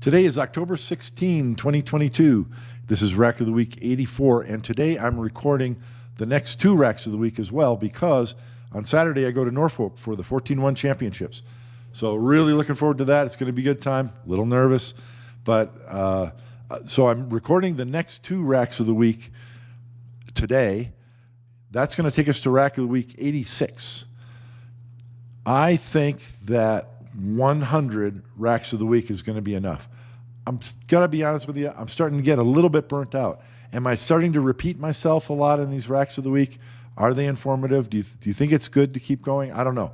Today is October 16, 2022. This is Rack of the Week 84, and today I'm recording the next two Racks of the Week as well because on Saturday I go to Norfolk for the 14-1 championships. So really looking forward to that. It's going to be a good time. A little nervous, but so I'm recording the next two Racks of the Week today. That's going to take us to Rack of the Week 86. I think that 100 Racks of the Week is going to be enough. I'm got to be honest with you, I'm starting to get a little bit burnt out. Am I starting to repeat myself a lot in these Racks of the Week? Are they informative? Do you think it's good to keep going? I don't know.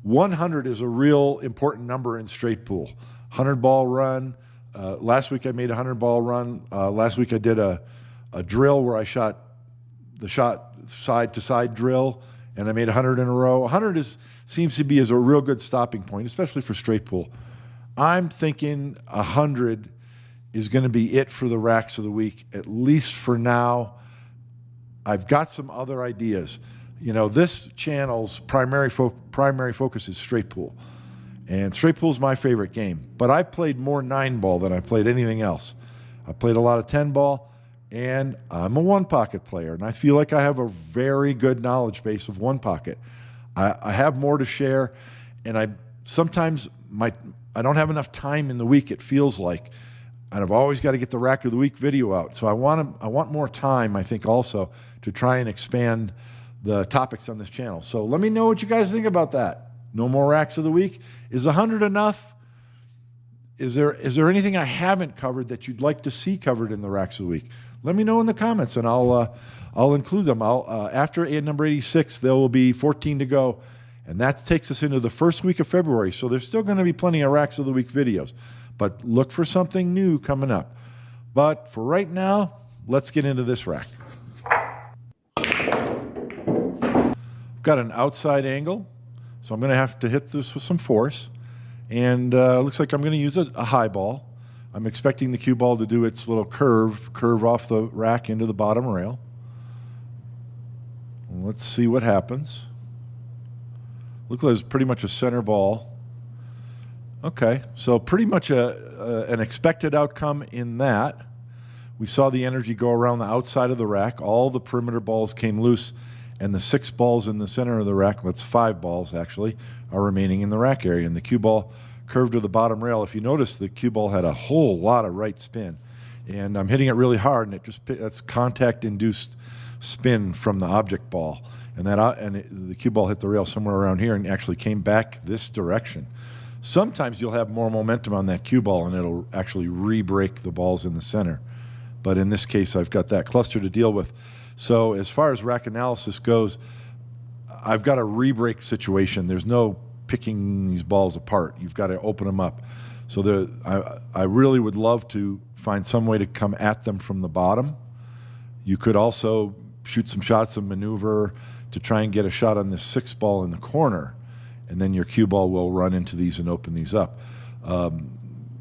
100 is a real important number in straight pool. 100 ball run. Last week I made a 100 ball run. Last week I did a drill where I shot side to side drill, and I made 100 in a row. 100 seems to be a real good stopping point, especially for straight pool. I'm thinking 100 is going to be it for the Racks of the Week, at least for now. I've got some other ideas. You know, this channel's primary focus is straight pool. And straight pool is my favorite game. But I've played more 9-ball than I played anything else. I played a lot of 10-ball, and I'm a one-pocket player. And I feel like I have a very good knowledge base of one-pocket. I have more to share, and sometimes I don't have enough time in the week, it feels like, and I've always got to get the Rack of the Week video out. So I want more time, I think, also to try and expand the topics on this channel. So let me know what you guys think about that. No more Racks of the Week. Is 100 enough? Is there anything I haven't covered that you'd like to see covered in the Racks of the Week? Let me know in the comments, and I'll include them. After number 86, there will be 14 to go. And that takes us into the first week of February. So there's still going to be plenty of Racks of the Week videos. But look for something new coming up. But for right now, let's get into this rack. Got an outside angle, so I'm going to have to hit this with some force. And looks like I'm going to use a high ball. I'm expecting the cue ball to do its little curve off the rack into the bottom rail. Let's see what happens. Looks like it's pretty much a center ball. Okay, so pretty much an expected outcome in that. We saw the energy go around the outside of the rack. All the perimeter balls came loose, and the 6 balls in the center of the rack, that's 5 balls actually, are remaining in the rack area. And the cue ball curved to the bottom rail. If you notice, the cue ball had a whole lot of right spin. And I'm hitting it really hard, and that's contact-induced spin from the object ball. And the cue ball hit the rail somewhere around here and actually came back this direction. Sometimes you'll have more momentum on that cue ball and it'll actually re-break the balls in the center. But in this case, I've got that cluster to deal with. So as far as rack analysis goes, I've got a re-break situation. There's no picking these balls apart. You've got to open them up. So I really would love to find some way to come at them from the bottom. You could also shoot some shots of maneuver to try and get a shot on this 6 ball in the corner, and then your cue ball will run into these and open these up. An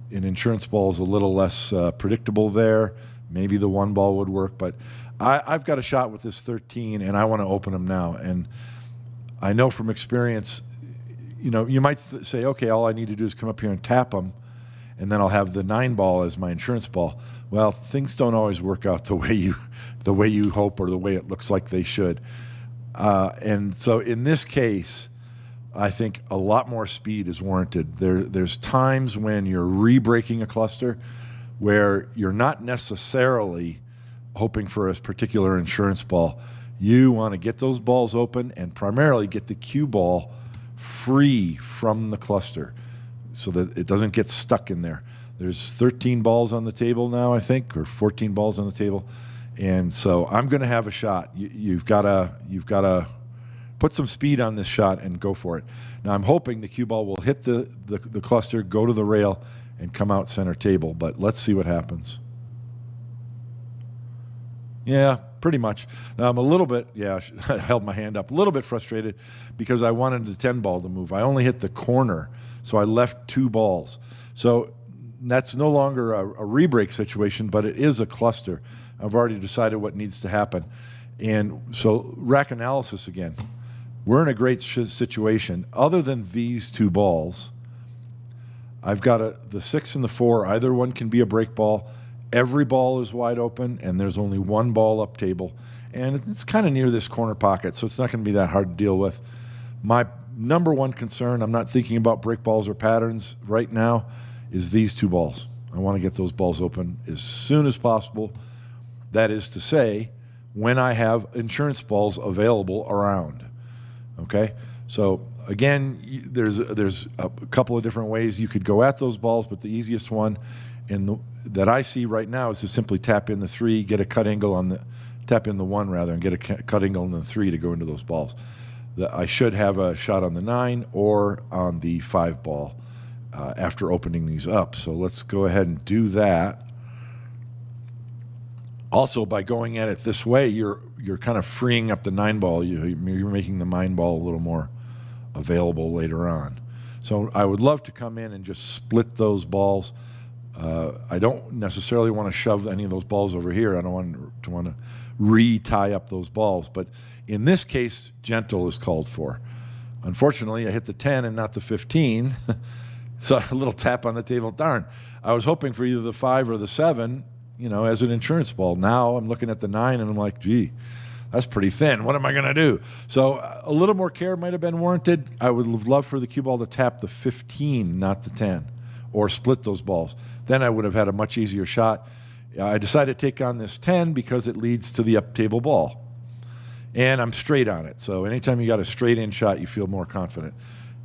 insurance ball is a little less predictable there. Maybe the 1 ball would work, but I've got a shot with this 13, and I want to open them now. And I know from experience, you know, you might say, okay, all I need to do is come up here and tap them, and then I'll have the 9 ball as my insurance ball. Well, things don't always work out the way you hope or the way it looks like they should. And so in this case, I think a lot more speed is warranted. There's times when you're re-breaking a cluster where you're not necessarily hoping for a particular insurance ball. You want to get those balls open and primarily get the cue ball free from the cluster so that it doesn't get stuck in there. There's 13 balls on the table now, I think, or 14 balls on the table. And so I'm going to have a shot. You've got to put some speed on this shot and go for it. Now I'm hoping the cue ball will hit the cluster, go to the rail, and come out center table. But let's see what happens. Yeah, pretty much. Now I'm a little bit, I held my hand up, a little bit frustrated because I wanted the 10 ball to move. I only hit the corner, so I left 2 balls. So that's no longer a re-break situation, but it is a cluster. I've already decided what needs to happen. And so rack analysis again. We're in a great situation. Other than these 2 balls, I've got the 6 and the 4. Either one can be a break ball. Every ball is wide open, and there's only one ball up table. And it's kind of near this corner pocket, so it's not going to be that hard to deal with. My number one concern, I'm not thinking about break balls or patterns right now, is these 2 balls. I want to get those balls open as soon as possible. That is to say, when I have insurance balls available around. Okay? So again, there's a couple of different ways you could go at those balls, but the easiest one that I see right now is to simply tap in the 3, get a cut angle on tap in the 1 rather, and get a cut angle on the 3 to go into those balls. I should have a shot on the 9 or on the 5 ball after opening these up. So let's go ahead and do that. Also, by going at it this way, you're kind of freeing up the 9 ball. You're making the 9 ball a little more available later on. So I would love to come in and just split those balls. I don't necessarily want to shove any of those balls over here. I don't want to re-tie up those balls. But in this case, gentle is called for. Unfortunately, I hit the 10 and not the 15. So a little tap on the table. Darn. I was hoping for either the 5 or the 7, as an insurance ball. Now I'm looking at the 9 and I'm like, gee, that's pretty thin. What am I going to do? So a little more care might have been warranted. I would have loved for the cue ball to tap the 15, not the 10, or split those balls. Then I would have had a much easier shot. I decided to take on this 10 because it leads to the up table ball. And I'm straight on it. So anytime you got a straight in shot, you feel more confident.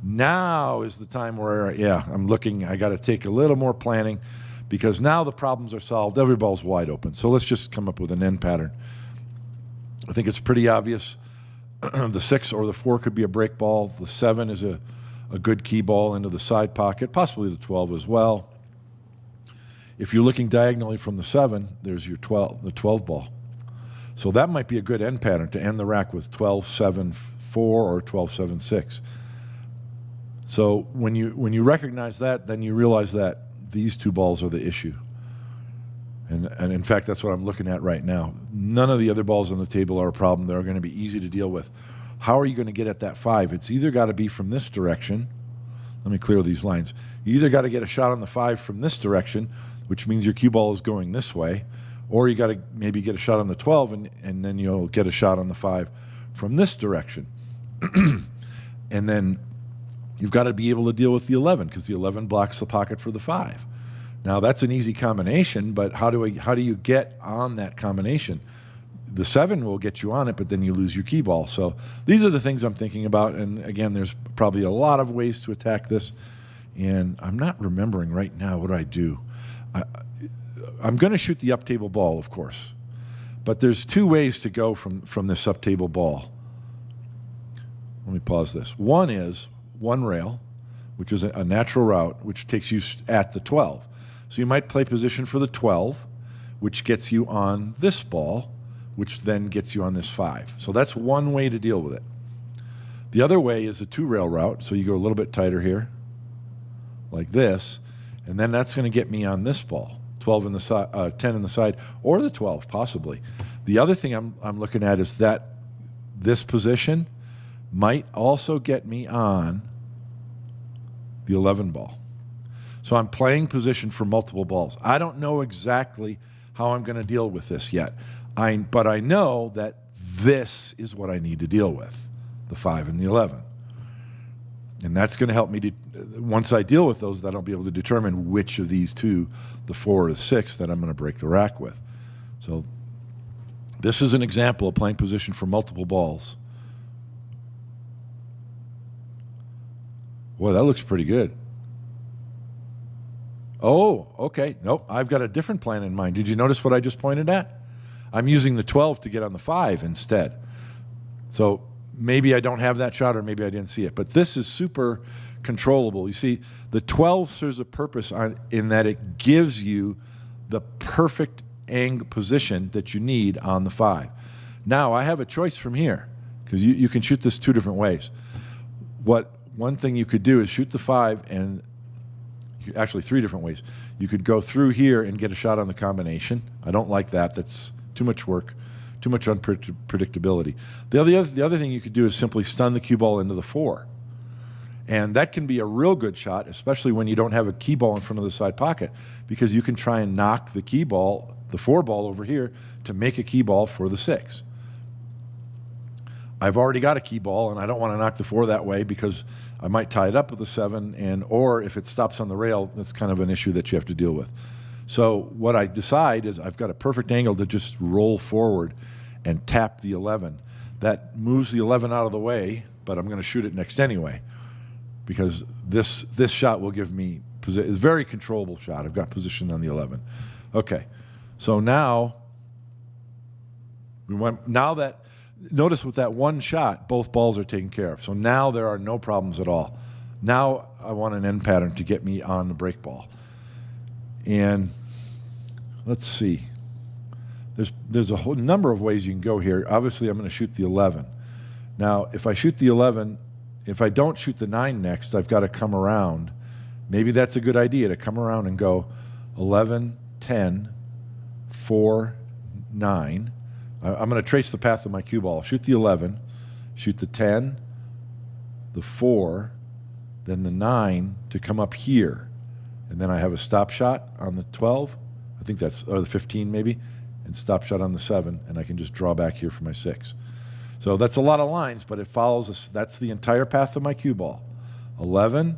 Now is the time where, I got to take a little more planning because now the problems are solved. Every ball's wide open. So let's just come up with an end pattern. I think it's pretty obvious. The 6 or the 4 could be a break ball. The 7 is a good key ball into the side pocket, possibly the 12 as well. If you're looking diagonally from the 7, there's the 12 ball. So that might be a good end pattern to end the rack with 12, 7, 4 or 12, 7, 6. So when you recognize that, then you realize that these 2 balls are the issue. And in fact, that's what I'm looking at right now. None of the other balls on the table are a problem. They're going to be easy to deal with. How are you going to get at that 5? It's either got to be from this direction. Let me clear these lines. You either got to get a shot on the 5 from this direction, which means your cue ball is going this way, or you got to maybe get a shot on the 12, and then you'll get a shot on the 5 from this direction. And then you've got to be able to deal with the 11 because the 11 blocks the pocket for the 5. Now, that's an easy combination, but how do you get on that combination? The 7 will get you on it, but then you lose your key ball. So these are the things I'm thinking about. And again, there's probably a lot of ways to attack this. And I'm not remembering right now what I do. I'm going to shoot the up table ball, of course. But there's 2 ways to go from this up table ball. Let me pause this. One is 1 rail, which is a natural route, which takes you at the 12. So you might play position for the 12, which gets you on this ball, which then gets you on this 5. So that's one way to deal with it. The other way is a 2-rail route. So you go a little bit tighter here, like this, and then that's going to get me on this ball, 12 in the side, 10 in the side, or the 12 possibly. The other thing I'm looking at is that this position might also get me on the 11 ball. So I'm playing position for multiple balls. I don't know exactly how I'm going to deal with this yet. But I know that this is what I need to deal with, the 5 and the 11. And that's going to help me, once I deal with those, then I'll be able to determine which of these 2, the 4 or the 6, that I'm going to break the rack with. So this is an example of playing position for multiple balls. Boy, that looks pretty good. Oh, okay. Nope, I've got a different plan in mind. Did you notice what I just pointed at? I'm using the 12 to get on the 5 instead. So maybe I don't have that shot, or maybe I didn't see it. But this is super controllable. You see, the 12 serves a purpose in that it gives you the perfect angle position that you need on the 5. Now, I have a choice from here, because you can shoot this 2 different ways. One thing you could do is shoot the 5, and actually 3 different ways. You could go through here and get a shot on the combination. I don't like that. That's too much work, too much unpredictability. The other thing you could do is simply stun the cue ball into the 4. And that can be a real good shot, especially when you don't have a key ball in front of the side pocket, because you can try and knock the key ball, the 4 ball over here, to make a key ball for the 6. I've already got a key ball, and I don't want to knock the 4 that way because I might tie it up with a 7, or if it stops on the rail, that's kind of an issue that you have to deal with. So what I decide is I've got a perfect angle to just roll forward and tap the 11. That moves the 11 out of the way, but I'm going to shoot it next anyway, because this shot will give me it's a very controllable shot. I've got position on the 11. Okay, so now notice with that one shot, both balls are taken care of. So now there are no problems at all. Now I want an end pattern to get me on the break ball. And let's see. There's a whole number of ways you can go here. Obviously, I'm going to shoot the 11. Now, if I shoot the 11, if I don't shoot the 9 next, I've got to come around. Maybe that's a good idea, to come around and go 11, 10, 4, 9. I'm going to trace the path of my cue ball. Shoot the 11, shoot the 10, the 4, then the 9 to come up here. And then I have a stop shot on the 12, I think that's, or the 15 maybe, and stop shot on the 7, and I can just draw back here for my 6. So that's a lot of lines, but it follows us. That's the entire path of my cue ball. 11,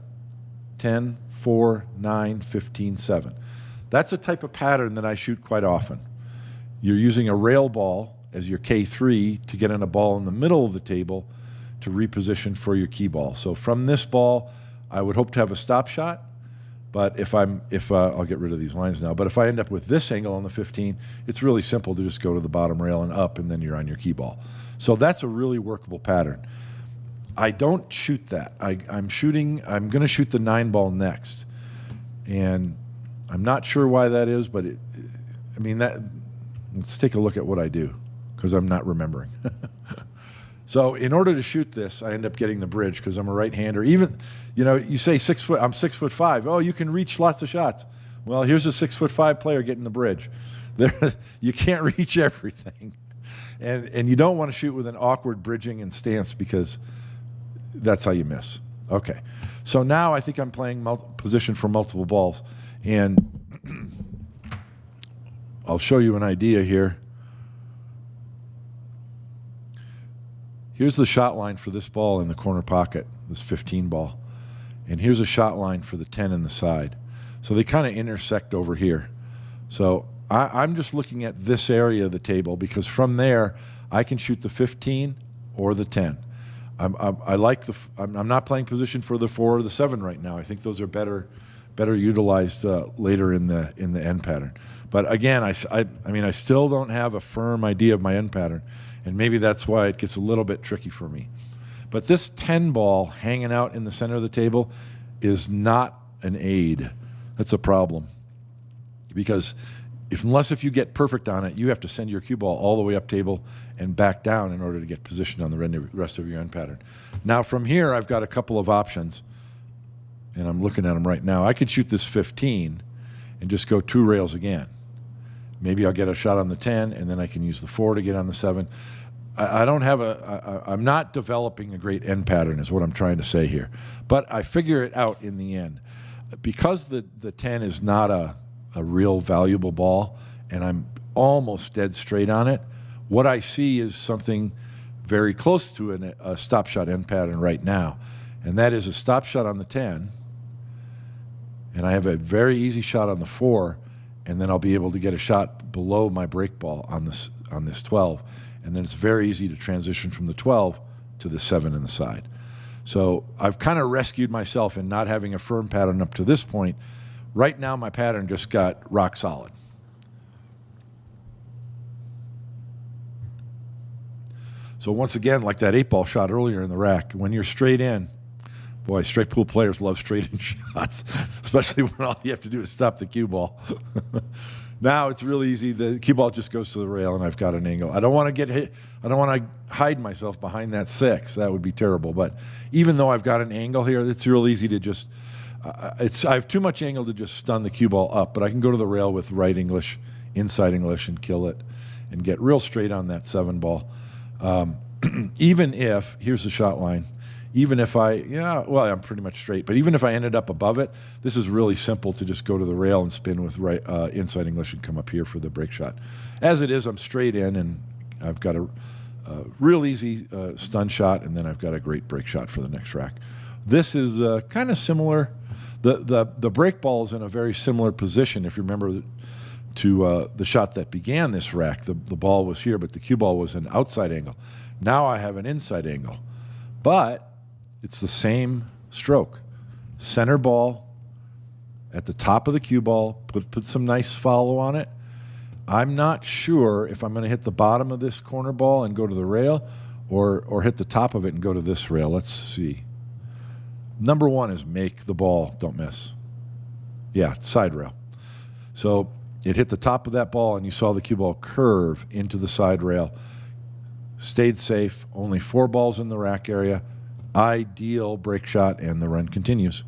10, 4, 9, 15, 7. That's a type of pattern that I shoot quite often. You're using a rail ball as your K3 to get in a ball in the middle of the table to reposition for your key ball. So from this ball, I would hope to have a stop shot, but I'll get rid of these lines now, but if I end up with this angle on the 15, it's really simple to just go to the bottom rail and up, and then you're on your key ball. So that's a really workable pattern. I don't shoot that. I'm going to shoot the 9 ball next, and I'm not sure why that is, but let's take a look at what I do, because I'm not remembering. So in order to shoot this, I end up getting the bridge because I'm a right-hander. Even, you say 6 foot, I'm 6'5". Oh, you can reach lots of shots. Well, here's a 6'5" player getting the bridge. You can't reach everything. And you don't want to shoot with an awkward bridging and stance, because that's how you miss. Okay. So now I think I'm playing position for multiple balls. And I'll show you an idea here. Here's the shot line for this ball in the corner pocket, this 15 ball. And here's a shot line for the 10 in the side. So they kind of intersect over here. So I'm just looking at this area of the table, because from there I can shoot the 15 or the 10. I'm not playing position for the 4 or the 7 right now. I think those are better utilized later in the end pattern. But again, I still don't have a firm idea of my end pattern, and maybe that's why it gets a little bit tricky for me. But this 10 ball hanging out in the center of the table is not an aid. That's a problem, because unless you get perfect on it, you have to send your cue ball all the way up table and back down in order to get positioned on the rest of your end pattern. Now from here, I've got a couple of options, and I'm looking at them right now. I could shoot this 15 and just go 2 rails again. Maybe I'll get a shot on the 10, and then I can use the 4 to get on the 7. I'm not developing a great end pattern is what I'm trying to say here. But I figure it out in the end. Because the 10 is not a real valuable ball, and I'm almost dead straight on it, what I see is something very close to a stop shot end pattern right now. And that is a stop shot on the 10, and I have a very easy shot on the 4, and then I'll be able to get a shot below my break ball on this 12. And then it's very easy to transition from the 12 to the 7 in the side. So I've kind of rescued myself in not having a firm pattern up to this point. Right now, my pattern just got rock solid. So once again, like that 8-ball shot earlier in the rack, when you're straight in, boy, straight pool players love straight in shots, especially when all you have to do is stop the cue ball. Now it's really easy. The cue ball just goes to the rail, and I've got an angle. I don't want to get hit. I don't want to hide myself behind that 6. That would be terrible. But even though I've got an angle here, it's real easy to just I have too much angle to just stun the cue ball up, but I can go to the rail with right English, inside English, and kill it and get real straight on that 7 ball. Even if, here's the shot line, even if well, I'm pretty much straight, but even if I ended up above it, this is really simple to just go to the rail and spin with inside English and come up here for the break shot. As it is, I'm straight in, and I've got a real easy stun shot, and then I've got a great break shot for the next rack. This is kind of similar. The break ball is in a very similar position. If you remember to the shot that began this rack, the ball was here, but the cue ball was an outside angle. Now I have an inside angle, but it's the same stroke. Center ball at the top of the cue ball, put some nice follow on it. I'm not sure if I'm going to hit the bottom of this corner ball and go to the rail or hit the top of it and go to this rail. Let's see. Number one is make the ball, don't miss. Yeah, side rail. So it hit the top of that ball, and you saw the cue ball curve into the side rail. Stayed safe, only 4 balls in the rack area. Ideal break shot, and the run continues.